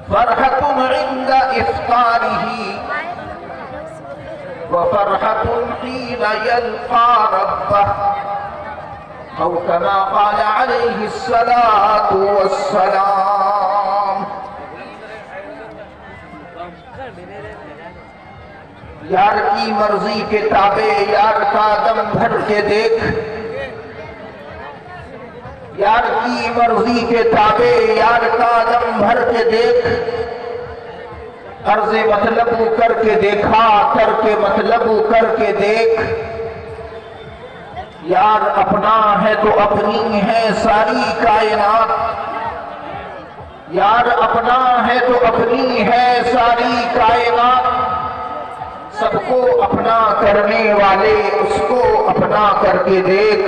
فرحة عند إفطاره وفرحة حين يلقى ربه أو كما قال عليه الصلاة والسلام۔ یار کی مرضی کے تابع یار کا دم بھر کے دیکھ، یار کی مرضی کے تابع یار کا دم بھر کے دیکھ، عرض مطلب کر کے دیکھا کر کے مطلب کر کے دیکھ، یار اپنا ہے تو اپنی ہے ساری کائنات، یار اپنا ہے تو اپنی ہے ساری کائنات، سب کو اپنا کرنے والے اس کو اپنا کر کے دیکھ،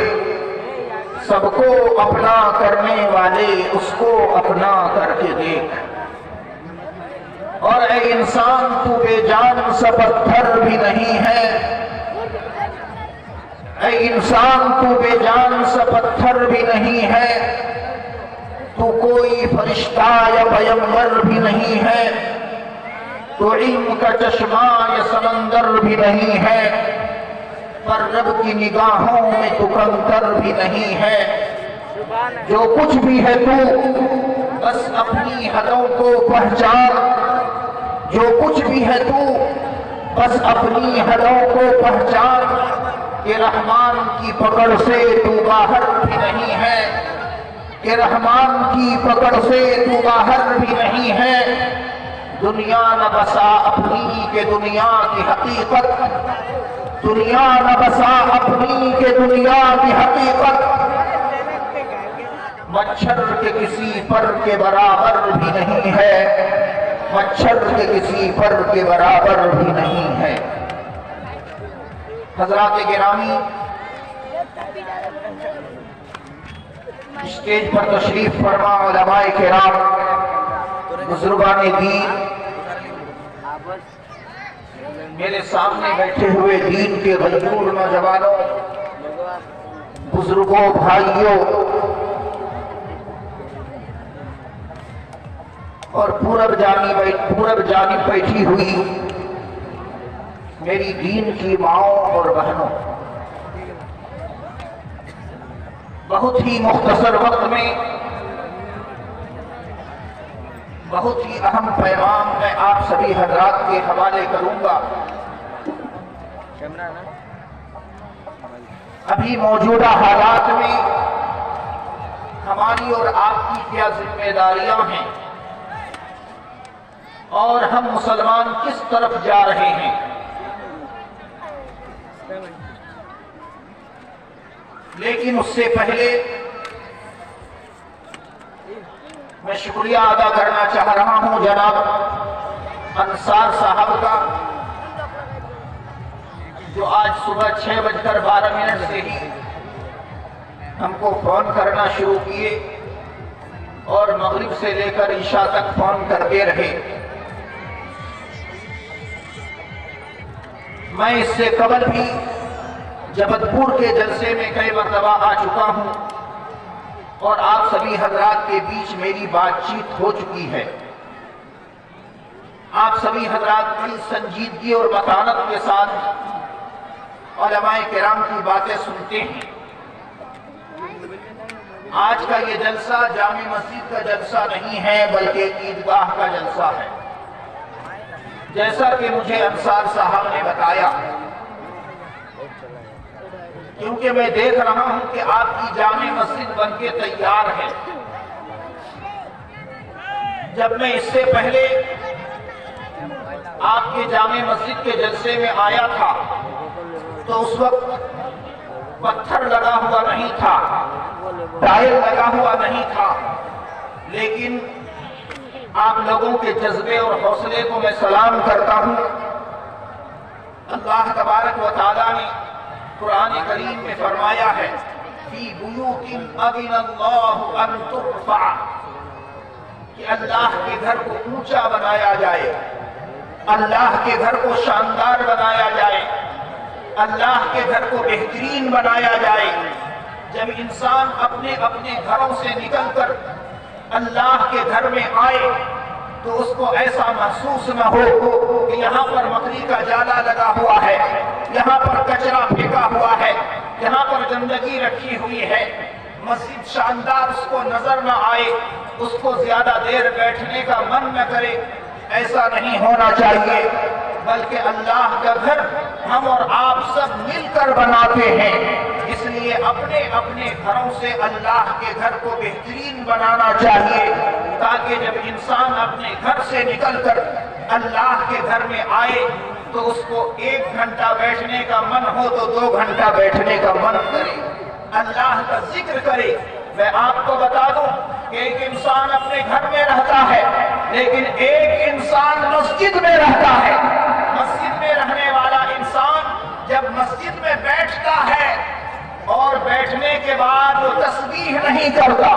سب کو اپنا کرنے والے اس کو اپنا کر کے دیکھ۔ اور اے انسان تو بے جان سا پتھر بھی نہیں ہے، اے انسان تو بے جان سا پتھر بھی نہیں ہے، تو کوئی فرشتہ یا پیغمبر بھی نہیں ہے، تو علم کا چشمہ یا سمندر بھی نہیں ہے، پر رب کی نگاہوں میں تو کنکر بھی نہیں ہے۔ جو کچھ بھی ہے تو بس اپنی حدوں کو پہچان، جو کچھ بھی ہے تو بس اپنی حدوں کو پہچان، کہ رحمان کی پکڑ سے تو باہر بھی نہیں ہے، کہ رحمان کی پکڑ سے تو باہر بھی نہیں ہے۔ دنیا نہ بسا اپنی کہ دنیا کی حقیقت، دنیا نہ بسا اپنی کہ دنیا کی حقیقت، مچھر کے کسی پر کے برابر بھی نہیں ہے، مچھر کے کسی پر کے برابر بھی نہیں ہے۔ حضرات گرامی، اسٹیج پر تشریف فرما علماء کرام، بزرگان دین، میرے سامنے بیٹھے ہوئے دین کے غیور نوجوانوں، بزرگوں، بھائیوں اور پورب جانب بیٹھی ہوئی میری دین کی ماؤں اور بہنوں، بہت ہی مختصر وقت میں بہت ہی اہم پیغام میں آپ سبھی حضرات کے حوالے کروں گا۔ ابھی موجودہ حالات میں ہماری اور آپ کی کیا ذمہ داریاں ہیں اور ہم مسلمان کس طرف جا رہے ہیں۔ لیکن اس سے پہلے میں شکریہ ادا کرنا چاہ رہا ہوں جناب انصار صاحب کا، جو آج صبح 6:12 سے ہی ہم کو فون کرنا شروع کیے اور مغرب سے لے کر عشاء تک فون کرتے رہے۔ میں اس سے قبل بھی جبل پور کے جلسے میں کئی مرتبہ آ چکا ہوں اور آپ سبھی حضرات کے بیچ میری بات چیت ہو چکی ہے۔ آپ سبھی حضرات بڑی سنجیدگی اور متانت کے ساتھ علماء کرام کی باتیں سنتے ہیں۔ آج کا یہ جلسہ جامع مسجد کا جلسہ نہیں ہے بلکہ عیدگاہ کا جلسہ ہے، جیسا کہ مجھے انصار صاحب نے بتایا، کیونکہ میں دیکھ رہا ہوں کہ آپ کی جامع مسجد بن کے تیار ہے۔ جب میں اس سے پہلے آپ کے جامع مسجد کے جلسے میں آیا تھا تو اس وقت پتھر لگا ہوا نہیں تھا، ٹائل لگا ہوا نہیں تھا، لیکن آپ لوگوں کے جذبے اور حوصلے کو میں سلام کرتا ہوں۔ اللہ تبارک و تعالیٰ نے قرآن کریم میں فرمایا ہے فی بیوت اذن اللہ ان ترفع، کہ اللہ کے گھر کو اونچا بنایا جائے، اللہ کے گھر کو شاندار بنایا جائے، اللہ کے گھر کو بہترین بنایا جائے۔ جب انسان اپنے اپنے گھروں سے نکل کر اللہ کے گھر میں آئے تو اس کو ایسا محسوس نہ ہو کہ یہاں پر مکڑی کا جالا لگا ہوا ہے، یہاں پر کچرا پھینکا ہوا ہے، یہاں پر گندگی رکھی ہوئی ہے، مسجد شاندار اس کو نظر نہ آئے، اس کو زیادہ دیر بیٹھنے کا من نہ کرے۔ ایسا نہیں ہونا چاہیے، بلکہ اللہ کا گھر ہم اور آپ سب مل کر بناتے ہیں، اس لیے اپنے اپنے گھروں سے اللہ کے گھر کو بہترین بنانا چاہیے، تاکہ جب انسان اپنے گھر سے نکل کر اللہ کے گھر میں آئے تو اس کو 1 گھنٹہ بیٹھنے کا من ہو تو 2 گھنٹہ بیٹھنے کا من کرے، اللہ کا ذکر کرے۔ میں آپ کو بتا دوں کہ ایک انسان اپنے گھر میں رہتا ہے، لیکن ایک انسان مسجد میں رہتا ہے۔ مسجد میں رہنے والا انسان جب مسجد میں بیٹھتا ہے اور بیٹھنے کے بعد وہ تسبیح نہیں کرتا،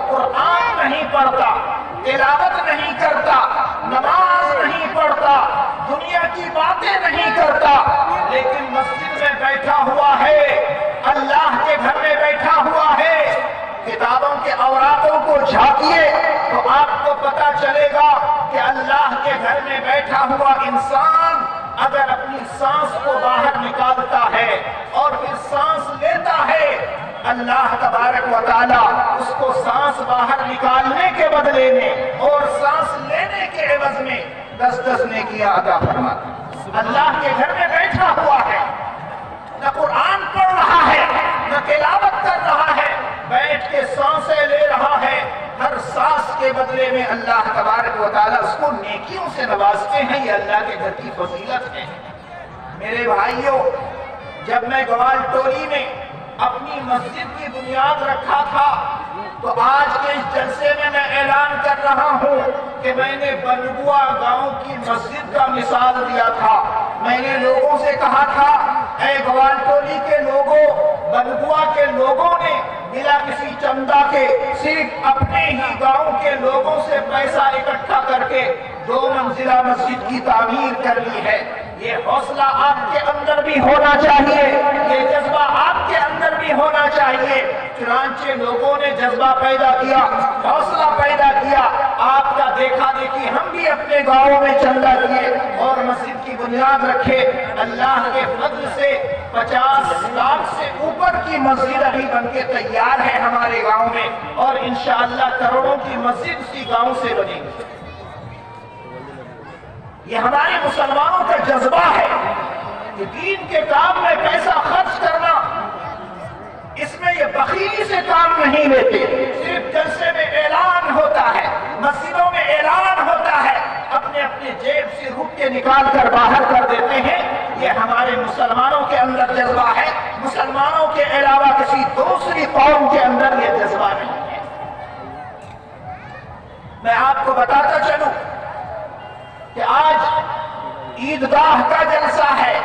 قرآن نہیں پڑھتا، تلاوت نہیں کرتا، نماز نہیں پڑھتا، دنیا کی باتیں نہیں کرتا، لیکن مسجد میں بیٹھا ہوا ہے، اللہ کے گھر میں بیٹھا ہوا ہے، کتابوں کے اوراقوں کو جھانکیے تو آپ کو پتا چلے گا کہ اللہ کے گھر میں بیٹھا ہوا انسان اگر اپنی سانس کو باہر نکالتا ہے اور پھر سانس لیتا ہے، اللہ تبارک و تعالی اس کو سانس باہر نکالنے کے بدلے میں اور سانس لینے کے عوض میں 10 نیکیاں عطا فرماتا۔ اللہ کے گھر میں بیٹھا ہوا ہے، نہ قرآن پڑھ رہا ہے، نہ تلاوت کر رہا ہے، بیٹھ کے سانسیں لے رہا ہے، ہر سانس کے بدلے میں اللہ تبارک و تعالیٰ اس کو نیکیوں سے نوازتے ہیں۔ یہ اللہ کے گھر کی فضیلت ہے۔ میرے بھائیوں، جب میں گوال ٹولی میں اپنی مسجد کی بنیاد رکھا تھا تو آج کے اس جلسے میں اعلان کر رہا ہوں کہ میں نے بنگوا گاؤں کی مسجد کا مثال دیا تھا۔ میں نے لوگوں سے کہا تھا، اے گوال ٹولی کے لوگوں، بنگوا کے لوگوں نے بلا کسی چندہ کے صرف اپنے ہی گاؤں کے لوگوں سے پیسہ اکٹھا کر کے 2 منزلہ مسجد کی تعمیر کر لی ہے۔ یہ حوصلہ آپ کے اندر بھی ہونا چاہیے، یہ جذبہ آپ کے اندر بھی ہونا چاہیے۔ چنانچہ لوگوں نے جذبہ پیدا کیا، حوصلہ پیدا کیا، آپ کا دیکھا دیکھی ہم بھی اپنے گاؤں میں چندہ کیے اور مسجد کی بنیاد رکھے۔ اللہ کے فضل سے 50 لاکھ سے اوپر کی مسجد ابھی بن کے تیار ہے ہمارے گاؤں میں، اور انشاءاللہ کروڑوں کی مسجد اسی گاؤں سے بنے گی۔ یہ ہمارے مسلمانوں کا جذبہ ہے کہ دین کے کام میں پیسہ خرچ کرنا، اس میں یہ بخیلی سے کام نہیں لیتے، صرف جلسے میں اعلان ہوتا ہے، مسجدوں میں اعلان ہوتا ہے، اپنے اپنے جیب سے روپے نکال کر باہر کر دیتے ہیں۔ یہ ہمارے مسلمانوں کے اندر جذبہ ہے، مسلمانوں کے علاوہ کسی دوسری قوم کے اندر یہ جذبہ نہیں ہے۔ میں آپ کو بتاتا چلوں کہ آج عیدگاہ کا جلسہ ہے۔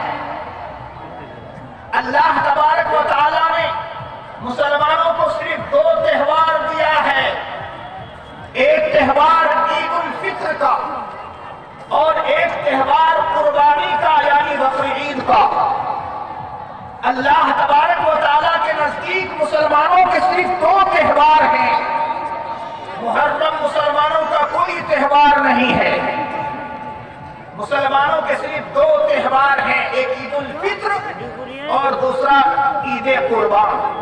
اللہ تبارک و تعالیٰ نے مسلمانوں کو صرف 2 تہوار دیا ہے، ایک تہوار عید الفطر کا اور ایک تہوار قربانی کا یعنی بقر عید کا۔ اللہ تبارک و تعالیٰ کے نزدیک مسلمانوں کے صرف 2 تہوار ہیں، محرم مسلمانوں کا کوئی تہوار نہیں ہے۔ مسلمانوں کے صرف 2 تہوار ہیں، ایک عید الفطر اور دوسرا عید قربان،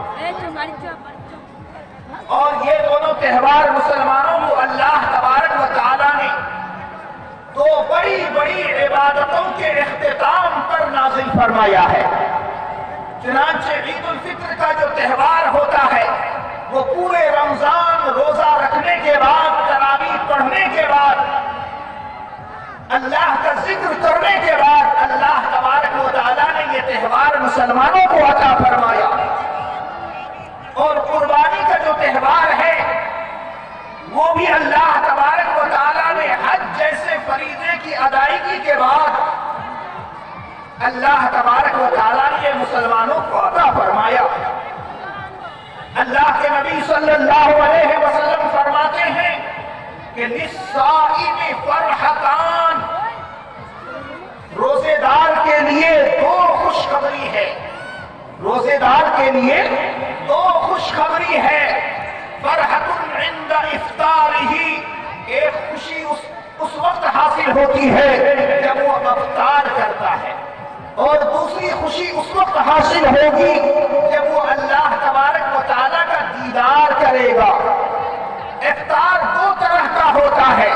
اور یہ دونوں تہوار مسلمانوں کو اللہ تبارک و تعالیٰ نے 2 بڑی بڑی عبادتوں کے اختتام پر نازل فرمایا ہے۔ چنانچہ عید الفطر کا جو تہوار ہوتا ہے وہ پورے رمضان روزہ رکھنے کے بعد، تراویح پڑھنے کے بعد، اللہ کا ذکر کرنے کے بعد اللہ تبارک و تعالیٰ نے یہ تہوار مسلمانوں کو عطا فرمایا۔ اور قربانی کا جو تہوار ہے وہ بھی اللہ تبارک و تعالیٰ نے حج جیسے فریضے کی ادائیگی کے بعد اللہ تبارک و تعالیٰ نے یہ مسلمانوں کو عطا فرمایا۔ اللہ کے نبی صلی اللہ علیہ وسلم فرماتے ہیں کہ للصائم فرحتان، روزے دار کے لیے 2 خوشخبری ہے، روزے دار کے لیے 2 خوشخبری ہے۔ فرحت عند افطارہ، ایک خوشی اس اس وقت حاصل ہوتی ہے جب وہ افطار کرتا ہے، اور دوسری خوشی اس وقت حاصل ہوگی جب وہ اللہ تبارک و تعالیٰ کا دیدار کرے گا۔ افطار دو طرح کا ہوتا ہے،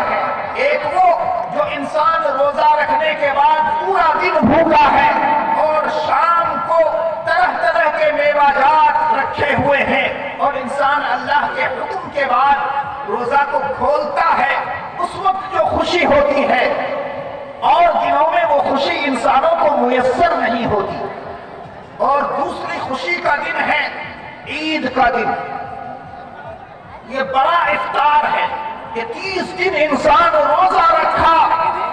ایک وہ جو انسان روزہ رکھنے کے بعد پورا دن بھوکا ہے اور شام کو طرح طرح کے میوہ جات رکھے ہوئے ہیں اور انسان اللہ کے حکم کے بعد روزہ کو کھولتا ہے، اس وقت جو خوشی ہوتی ہے، اور دنوں میں وہ خوشی انسانوں کو میسر نہیں ہوتی۔ اور دوسری خوشی کا دن ہے عید کا دن، یہ بڑا افطار ہے کہ 30 دن انسان روزہ رکھا،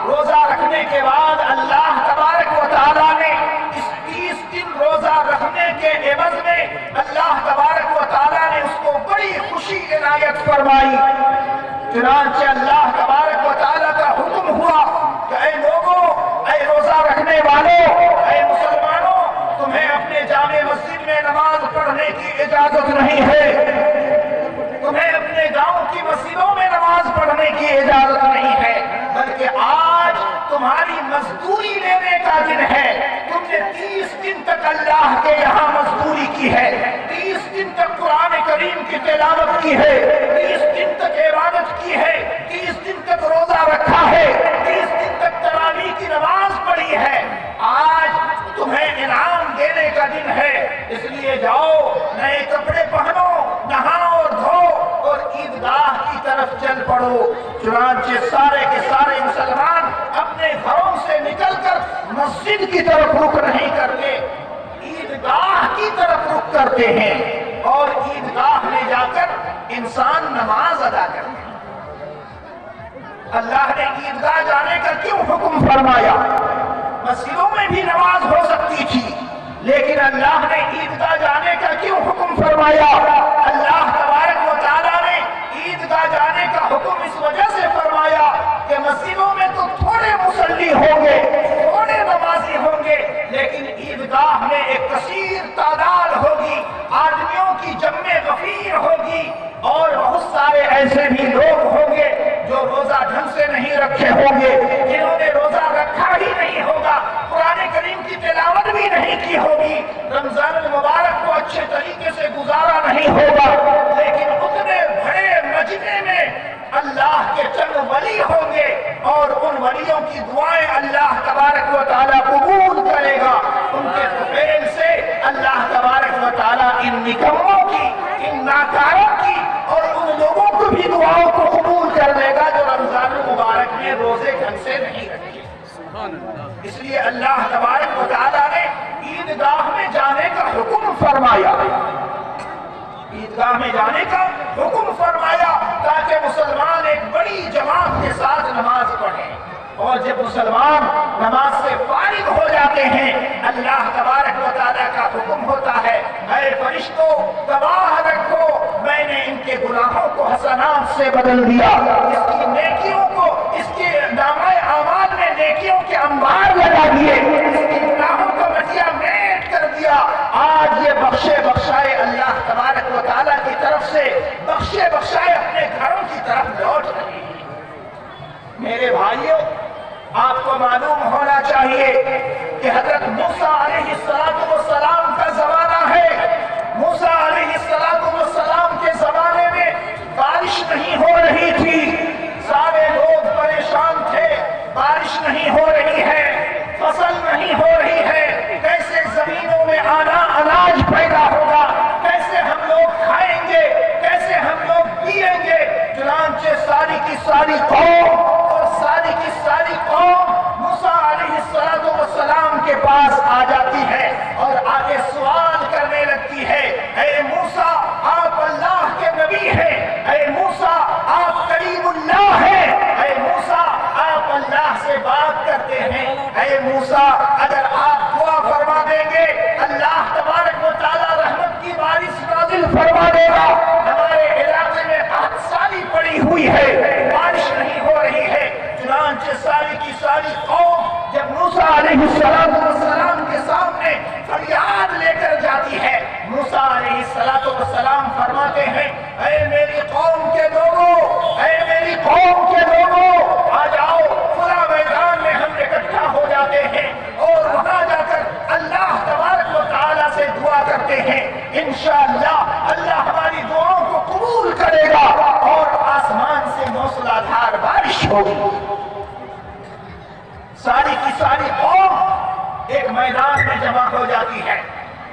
روزہ رکھنے کے بعد اللہ تبارک و تعالیٰ نے اس 30 دن روزہ رکھنے کے عوض میں اللہ تبارک و تعالیٰ نے اس کو بڑی خوشی عنایت فرمائی۔ چنانچہ اللہ تبارک و تعالیٰ کا حکم ہوا کہ اے لوگوں، اے روزہ رکھنے والوں، اے مسلمانوں، تمہیں اپنے جامع مسجد میں نماز پڑھنے کی اجازت نہیں ہے، تمہیں اپنے گاؤں کی مسجدوں میں نماز پڑھنے کی اجازت نہیں ہے، بلکہ آج تمہاری مزدوری لینے کا دن ہے۔ تم نے 30 دن تک اللہ کے یہاں مزدوری کی ہے، 30 دن تک قرآن کریم کی تلاوت کی ہے، 30 دن تک عبادت کی ہے، 30 دن تک روزہ رکھا ہے، 30 دن تک تراویح کی نماز پڑھی ہے، آج تمہیں انعام دینے کا دن ہے، اس لیے جاؤ، نئے کپڑے پہنو، نہاؤ اور دھو اور عیدگاہ کی طرف چل پڑو۔ چنانچہ سارے کے سارے مسلمان اپنے گھروں سے نکل کر مسجد کی طرف رخ نہیں کرتے، عیدگاہ کی طرف رخ کرتے ہیں، اور عیدگاہ میں جا کر انسان نماز ادا کرتے ہیں۔ اللہ نے عیدگاہ جانے کا کیوں حکم فرمایا؟ مسجدوں میں بھی نماز ہو سکتی تھی، لیکن اللہ نے عیدگاہ جانے کا کیوں حکم فرمایا؟ اللہ تبارک و تعالیٰ نے عیدگاہ جانے کا حکم اس وجہ سے فرمایا کہ مسجدوں میں تو تھوڑے مصلی ہوں گے، تھوڑے نمازی ہوں گے، لیکن عیدگاہ میں ایک کثیر تعداد ہوگی، آدمیوں کی جمع غفیر ہوگی، اور بہت سارے ایسے بھی لوگ ہوں گے جو روزہ ڈھنگ سے نہیں رکھے ہوں گے، جنہوں نے روزہ رکھا ہی نہیں ہوگا، قرآن کریم کی تلاوت بھی نہیں کی ہوگی، رمضان المبارک کو اچھے طریقے سے گزارا نہیں ہوگا، لیکن اتنے بڑے مجمع میں اللہ کے چند ولی ہوں گے، اور ان ولیوں کی دعائیں اللہ تبارک و تعالیٰ قبول کرے گا۔ ان کے طفیل سے اللہ تبارک و تعالیٰ ان نکموں کی، ان ناکاروں کی، اور ان لوگوں کو بھی دعاؤں کو قبول کر لے گا جو رمضان المبارک میں روزے ڈھنگ سے نہیں رکھے۔ اس لیے اللہ تبارک و تعالیٰ نے عیدگاہ میں جانے کا حکم فرمایا، عیدگاہ میں جانے کا حکم فرمایا تاکہ مسلمان ایک بڑی جماعت کے ساتھ نماز پڑھیں، اور جب مسلمان نماز سے فارغ ہو جاتے ہیں اللہ تبارک و تعالیٰ کا حکم ہوتا ہے، اے فرشتوں گواہ رکھو میں نے ان کے گناہوں کو حسنات سے بدل دیا، اس کی نیکیوں کو، اس کے نامہ اعمال میں نیکیوں کے انبار لگا دیے، اس کے گناہوں کو مٹیا میٹ کر دیا، آج یہ بخشے بخشائے اللہ تبارک و تعالیٰ کی طرف سے بخشے بخشائے اپنے گھروں کی طرف لوٹ رہے ہیں۔ میرے بھائیوں، آپ کو معلوم ہونا چاہیے کہ حضرت موسیٰ علیہ السلام کا زمانہ ہے۔ موسیٰ علیہ السلام کے زمانے میں بارش نہیں ہو رہی تھی، سارے لوگ پریشان تھے، بارش نہیں ہو رہی ہے، فصل نہیں ہو رہی ہے، کیسے زمینوں میں اناج پیدا ہوگا، کیسے ہم لوگ کھائیں گے، کیسے ہم لوگ پیئیں گے۔ چنانچہ ساری کی ساری قوم اور ساری کی ساری قوم موسیٰ علیہ السلام کے پاس آ جاتی ہے اور آگے سوال کرنے لگتی ہے، اے موسیٰ آپ اللہ کے نبی ہیں، اے موسیٰ آپ کلیم اللہ ہیں، اے موسیٰ آپ اللہ سے بات کرتے ہیں، اے موسیٰ اگر آپ دعا فرما دیں گے اللہ تبارک و تعالیٰ رحمت کی بارش نازل فرما دے گا، ہمارے علاقے میں بہت سالی پڑی ہوئی ہے، بارش نہیں ہو رہی ہے۔ چنانچہ ساری کی ساری قوم جب موسیٰ علیہ السلام کے سامنے فریاد لے کر جاتی ہے، موسیٰ علیہ السلام فرماتے ہیں، اے میری قوم کے لوگوں، اے میری قوم کے لوگوں، آج ہوگی. ساری کی ساری قوم ایک میدان میں جمع ہو جاتی ہے.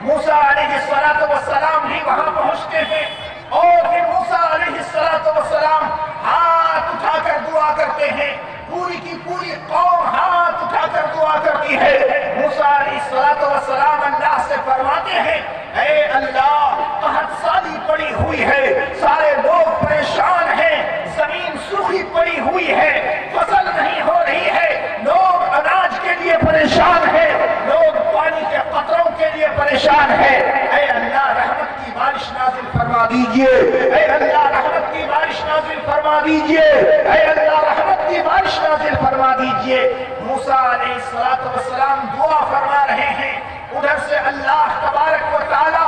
موسیٰ علیہ السلام بھی وہاں پہنچتے ہیں اور پھر موسیٰ علیہ السلام ہاتھ اٹھا کر دعا کرتے ہیں. پوری کی پوری قوم ہاتھ اٹھا کر دعا کرتی ہے. موسیٰ علیہ السلام اللہ سے فرماتے ہیں اے اللہ قحط سالی پڑی ہوئی ہے, سارے لوگ پریشان ہیں, زمین سوکھی پڑی ہوئی ہے, فصل نہیں ہو رہی ہے, لوگ اناج کے لیے پریشان ہیں, لوگ پانی کے قطروں کے لیے پریشان ہیں. اے اللہ رحمت کی بارش نازل فرما دیجئے, اے اللہ رحمت کی بارش نازل فرما دیجئے, اے اللہ رحمت کی بارش نازل فرما دیجئے. موسیٰ علیہ السلام دعا فرما رہے ہیں, ادھر سے اللہ تبارک و تعالی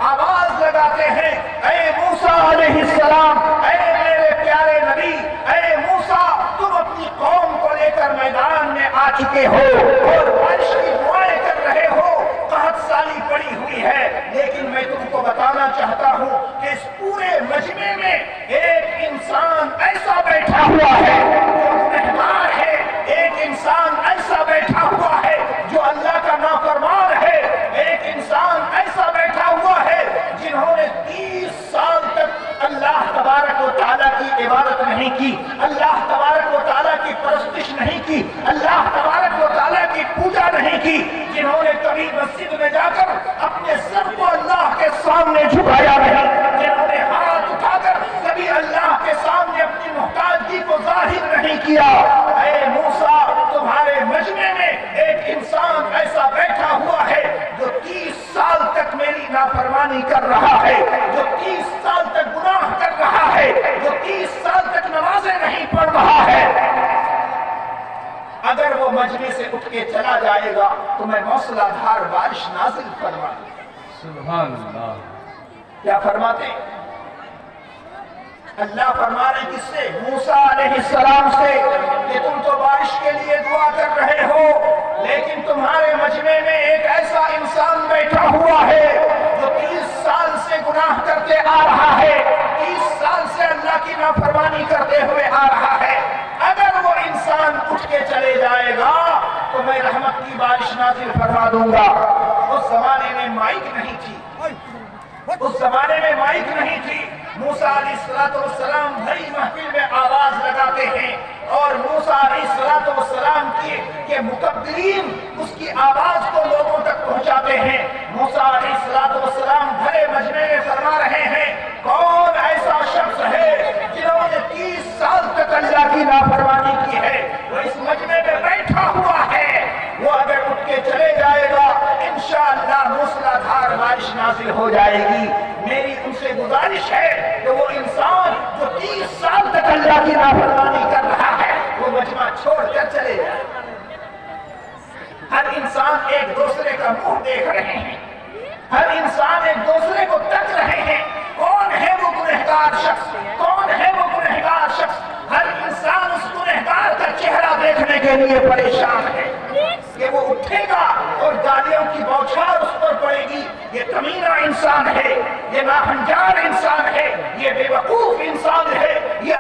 آواز لگاتے ہیں اے موسیٰ علیہ السلام, اے میرے پیارے نبی, اے موسیٰ تم اپنی قوم کو لے کر میدان میں آ چکے ہو اور بارش کی دعائیں کر رہے ہو, قحط سالی پڑی ہوئی ہے. لیکن میں تم کو بتانا چاہتا ہوں کہ اس پورے مجمع میں ایک انسان ایسا بیٹھا ہوا ہے جو گنہگار ہے, ایک انسان ایسا بیٹھا ہوا ہے جو اللہ کا نافرمان ہے, ایک انسان ایسا بیٹھا ہوا ہے جنہوں نے 30 سال تک اللہ تبارک و تعالیٰ کی عبادت نہیں کی, اللہ تبارک و تعالیٰ کی پرستش نہیں کی, اللہ تبارک و تعالیٰ کی پوجا نہیں کی, جنہوں نے کبھی مسجد میں جا کر اپنے سر کو اللہ کے سامنے جھکایا نہیں, جنہوں نے ہاتھ اٹھا کر کبھی اللہ کے سامنے اپنی محتاجگی کو ظاہر نہیں کیا. اے موسیٰ تمہارے مجمع میں ایک انسان ایسا بیٹھا ہوا ہے جو 30 سال تک میری نافرمانی کر رہا ہے, جو 30 سال تک گناہ کر رہا ہے, جو 30 سال تک نمازیں نہیں پڑھ رہا ہے. اگر وہ مجمع سے اٹھ کے چلا جائے گا تو میں موسلا دھار بارش نازل فرما دوں. سبحان اللہ. کیا فرماتے اللہ فرما رہے کس سے؟ موسیٰ علیہ السلام سے کہ تم تو بارش کے لیے دعا کر رہے ہو لیکن تمہارے مجمع میں ایک ایسا انسان بیٹھا ہوا ہے جو 30 سال سے گناہ کرتے آ رہا ہے, 30 سال سے اللہ کی نافرمانی کرتے ہوئے آ رہا ہے. اگر وہ انسان اٹھ کے چلے جائے گا تو میں رحمت کی بارش نازل فرما دوں گا. اس زمانے میں مائک نہیں تھی, اس زمانے میں مائک نہیں تھی. موسیٰ علیہ السلام بھری محفل میں آواز لگاتے ہیں اور موسیٰ علیہ السلام کے مقدرین اس کی آواز کو لوگوں تک پہنچاتے ہیں. موسیٰ علیہ السلام بھرے مجمع میں فرما رہے ہیں کون ایسا شخص ہے جنہوں نے 30 سال تک اللہ کی نافرمانی کی ہے, وہ اس مجمع میں بیٹھا ہوا ہے, وہ اگر اٹھ کے چلے جائے گا انشاءاللہ موسلا دھار بارش نازل ہو جائے گی. میری ان سے گزارش ہے کہ وہ انسان جو 30 سال تک اللہ کی نافرمانی کر رہا ہے وہ مجمع چھوڑ کر چلے جائے. ہر انسان ایک دوسرے کا منہ دیکھ رہے ہیں, ہر انسان ایک دوسرے کو تک رہے ہیں, کون ہے وہ گنہگار شخص, کون ہے وہ گنہگار شخص. ہر انسان اس گنہگار کا چہرہ دیکھنے کے لیے پریشان ہے کہ وہ اٹھے گا اور گالیوں کی بوچھار اس پر پڑے گی. یہ کمینہ انسان ہے, یہ ناہنجار انسان ہے, یہ بے وقوف انسان ہے,